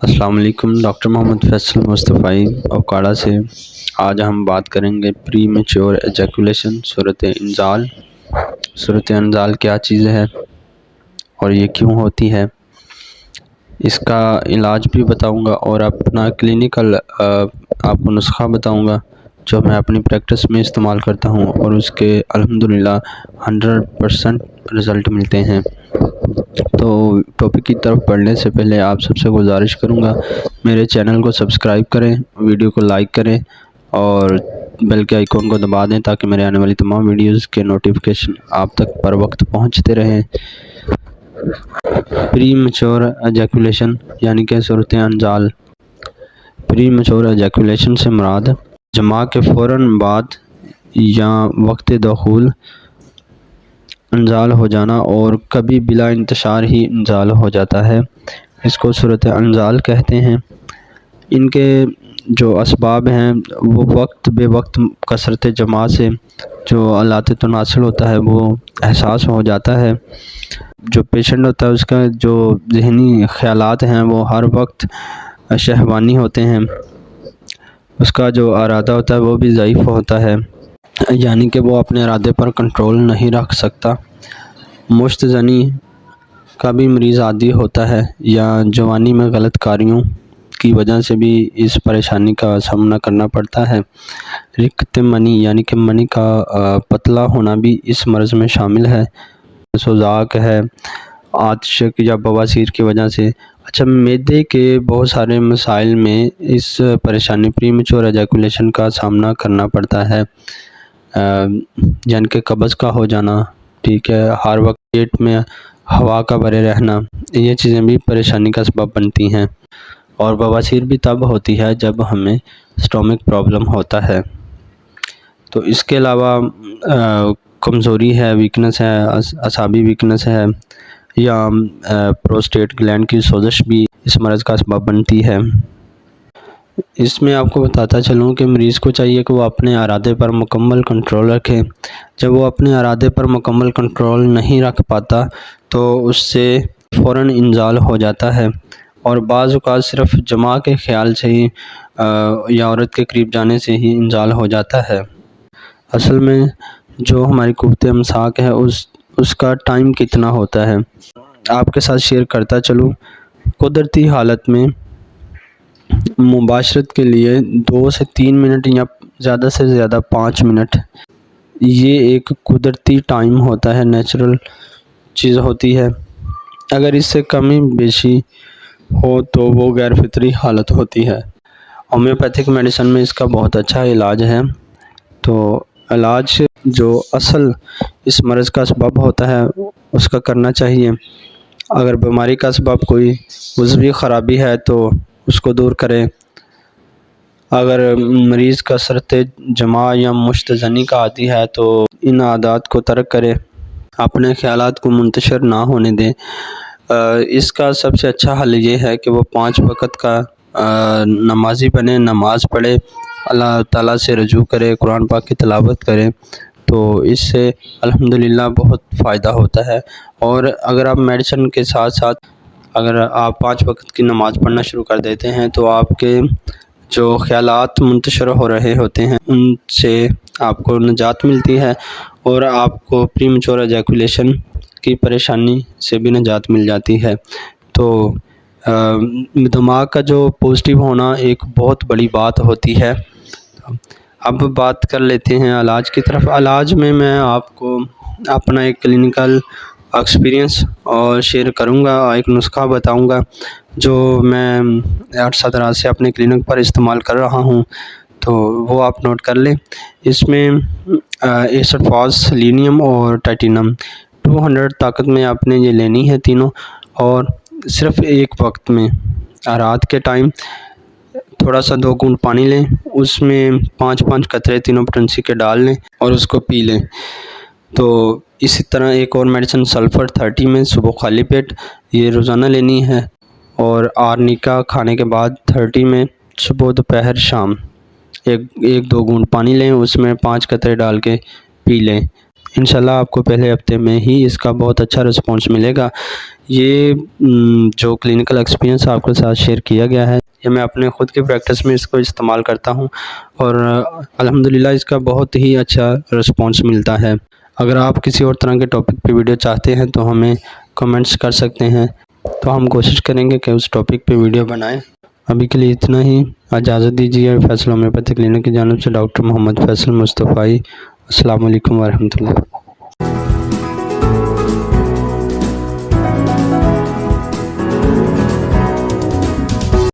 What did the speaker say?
السلام علیکم، ڈاکٹر محمد فیصل مصطفی اوکاڑا سے۔ آج ہم بات کریں گے پری میچور ایجیکولیشن، صورت انزال۔ صورت انزال کیا چیز ہے اور یہ کیوں ہوتی ہے، اس کا علاج بھی بتاؤں گا اور اپنا کلینیکل آپ کو نسخہ بتاؤں گا جو میں اپنی پریکٹس میں استعمال کرتا ہوں اور اس کے الحمدللہ 100% رزلٹ ملتے ہیں۔ تو ٹاپک کی طرف بڑھنے سے پہلے آپ سب سے گزارش کروں گا میرے چینل کو سبسکرائب کریں، ویڈیو کو لائک کریں اور بیل کے آئیکن کو دبا دیں تاکہ میرے آنے والی تمام ویڈیوز کے نوٹیفیکیشن آپ تک پر وقت پہنچتے رہیں۔ پری میچور ایجیکولیشن یعنی کہ صورت انزال۔ پری میچور ایجیکولیشن سے مراد جماع کے فوراً بعد یا وقت دخول انزال ہو جانا اور کبھی بلا انتشار ہی انزال ہو جاتا ہے، اس کو صورت انزال کہتے ہیں۔ ان کے جو اسباب ہیں وہ وقت بے وقت کثرت جماع سے جو آلات تناسل ہوتا ہے وہ احساس ہو جاتا ہے۔ جو پیشنٹ ہوتا ہے اس کا جو ذہنی خیالات ہیں وہ ہر وقت شہوانی ہوتے ہیں، اس کا جو ارادہ ہوتا ہے وہ بھی ضعیف ہوتا ہے، یعنی کہ وہ اپنے ارادے پر کنٹرول نہیں رکھ سکتا۔ مشت زنی کا بھی مریض عادی ہوتا ہے یا جوانی میں غلط کاریوں کی وجہ سے بھی اس پریشانی کا سامنا کرنا پڑتا ہے۔ رکت منی یعنی کہ منی کا پتلا ہونا بھی اس مرض میں شامل ہے۔ سوزاک ہے آتش یا بواسیر کی وجہ سے۔ اچھا، معدے کے بہت سارے مسائل میں اس پریشانی پری میچور ایجیکولیشن کا سامنا کرنا پڑتا ہے، یعنی کہ قبض کا ہو جانا، ٹھیک ہے، ہر وقت پیٹ میں ہوا کا بھرے رہنا، یہ چیزیں بھی پریشانی کا سبب بنتی ہیں۔ اور بواسیر بھی تب ہوتی ہے جب ہمیں اسٹومک پرابلم ہوتا ہے۔ تو اس کے علاوہ کمزوری ہے، ویکنس ہے، اعصابی ویکنس ہے یا پروسٹیٹ گلینڈ کی سوزش بھی اس مرض کا سبب بنتی ہے۔ اس میں آپ کو بتاتا چلوں کہ مریض کو چاہیے کہ وہ اپنے ارادے پر مکمل کنٹرول رکھے۔ جب وہ اپنے ارادے پر مکمل کنٹرول نہیں رکھ پاتا تو اس سے فوراً انزال ہو جاتا ہے، اور بعض اوقات صرف جماع کے خیال سے ہی یا عورت کے قریب جانے سے ہی انزال ہو جاتا ہے۔ اصل میں جو ہماری قوت امساک ہے اس کا ٹائم کتنا ہوتا ہے، آپ کے ساتھ شیئر کرتا چلوں۔ قدرتی حالت میں مباشرت کے لیے 2 سے 3 منٹ یا زیادہ سے زیادہ 5 منٹ یہ ایک قدرتی ٹائم ہوتا ہے، نیچرل چیز ہوتی ہے۔ اگر اس سے کمی بیشی ہو تو وہ غیر فطری حالت ہوتی ہے۔ ہومیوپیتھک میڈیسن میں اس کا بہت اچھا علاج ہے۔ تو علاج جو اصل اس مرض کا سبب ہوتا ہے اس کا کرنا چاہیے۔ اگر بیماری کا سبب کوئی عضوی خرابی ہے تو اس کو دور کریں۔ اگر مریض کثرت جماع یا مشت زنی کا عادی ہے تو ان عادات کو ترک کرے، اپنے خیالات کو منتشر نہ ہونے دیں۔ اس کا سب سے اچھا حل یہ ہے کہ وہ 5 وقت کا نمازی بنے، نماز پڑھے، اللہ تعالیٰ سے رجوع کرے، قرآن پاک کی تلاوت کرے، تو اس سے الحمدللہ بہت فائدہ ہوتا ہے۔ اور اگر آپ میڈیسن کے ساتھ ساتھ اگر آپ 5 وقت کی نماز پڑھنا شروع کر دیتے ہیں تو آپ کے جو خیالات منتشر ہو رہے ہوتے ہیں ان سے آپ کو نجات ملتی ہے، اور آپ کو پری میچور ایجیکولیشن کی پریشانی سے بھی نجات مل جاتی ہے۔ تو دماغ کا جو پازیٹیو ہونا ایک بہت بڑی بات ہوتی ہے۔ اب بات کر لیتے ہیں علاج کی طرف۔ علاج میں آپ کو اپنا ایک کلینیکل ایکسپیرینس اور شیئر کروں گا، ایک نسخہ بتاؤں گا جو میں 8 دراز سے اپنے کلینک پر استعمال کر رہا ہوں، تو وہ آپ نوٹ کر لیں۔ اس میں ایسڈ فاس، سیلینیم اور ٹائٹینم 200 طاقت میں آپ نے یہ لینی ہے تینوں، اور صرف ایک وقت میں رات کے ٹائم تھوڑا سا 2 گھونٹ پانی لیں، اس میں 5 قطرے تینوں پوٹنسی کے ڈال لیں اور اس کو پی لیں۔ تو اسی طرح ایک اور میڈیسن سلفر 30 میں صبح خالی پیٹ یہ روزانہ لینی ہے، اور آرنیکا کھانے کے بعد 30 میں صبح دوپہر شام 1-2 گھونٹ پانی لیں، اس میں 5 قطرے ڈال کے پی لیں۔ انشاءاللہ آپ کو پہلے ہفتے میں ہی اس کا بہت اچھا رسپانس ملے گا۔ یہ جو کلینکل ایکسپیرینس آپ کے ساتھ شیئر کیا گیا ہے، یہ میں اپنے خود کی پریکٹس میں اس کو استعمال کرتا ہوں اور الحمدللہ اس کا بہت ہی اچھا رسپانس ملتا ہے۔ اگر آپ کسی اور طرح کے ٹاپک پہ ویڈیو چاہتے ہیں تو ہمیں کمنٹس کر سکتے ہیں، تو ہم کوشش کریں گے کہ اس ٹاپک پہ ویڈیو بنائیں۔ ابھی کے لیے اتنا ہی، اجازت دیجیے۔ فیصل ہومیوپیتھی کلینک کی جانب سے ڈاکٹر محمد فیصل مصطفی۔ السلام علیکم ورحمۃ اللہ۔